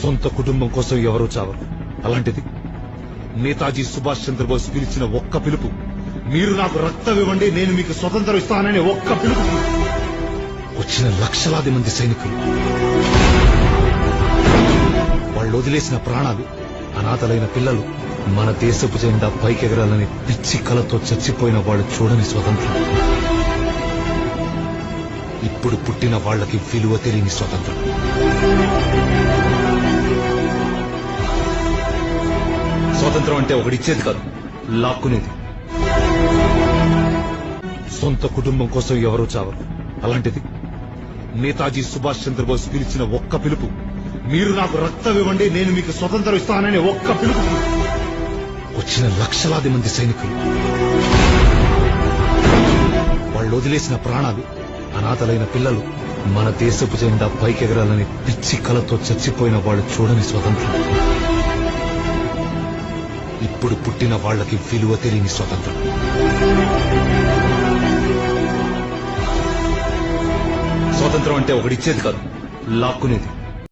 సొంత కుటుంబం కోసం ఎవరూ చావరు. అలాంటిది నేతాజీ సుభాష్ చంద్రబోస్ పిలిచిన ఒక్క పిలుపు, మీరు నాకు రక్తం ఇవ్వండి నేను మీకు స్వతంత్రం ఇస్తాననే ఒక్క పిలుపు వచ్చిన లక్షలాది మంది సైనికులు, వాళ్ళు వదిలేసిన ప్రాణాలు, అనాథలైన పిల్లలు, మన దేశపు జెండా పైకెగరాలని పిచ్చి కలతో చచ్చిపోయిన వాళ్ళు చూడని స్వతంత్రం, ఇప్పుడు పుట్టిన వాళ్లకి విలువ తెలియని స్వతంత్రం. స్వాతంత్రం అంటే ఒకడిచ్చేది కాదు, లాక్కునేది. సొంత కుటుంబం కోసం ఎవరూ చావరు. అలాంటిది నేతాజీ సుభాష్ చంద్రబోస్ పిలిచిన ఒక్క పిలుపు, మీరు నాకు రక్తం ఇవ్వండి నేను మీకు స్వతంత్రం ఇస్తాననే ఒక్క పిలుపు వచ్చిన లక్షలాది మంది సైనికులు, వాళ్ళు వదిలేసిన ప్రాణాలు, అనాథలైన పిల్లలు, మన దేశపు జెండా పైకెగరాలని పిచ్చి కలతో చచ్చిపోయిన వాళ్ళు చూడని స్వతంత్రం, ఇప్పుడు పుట్టిన వాళ్లకి విలువ తెలియని స్వతంత్రం. స్వాతంత్రం అంటే ఒకడిచ్చేది కాదు, లాక్కునేది.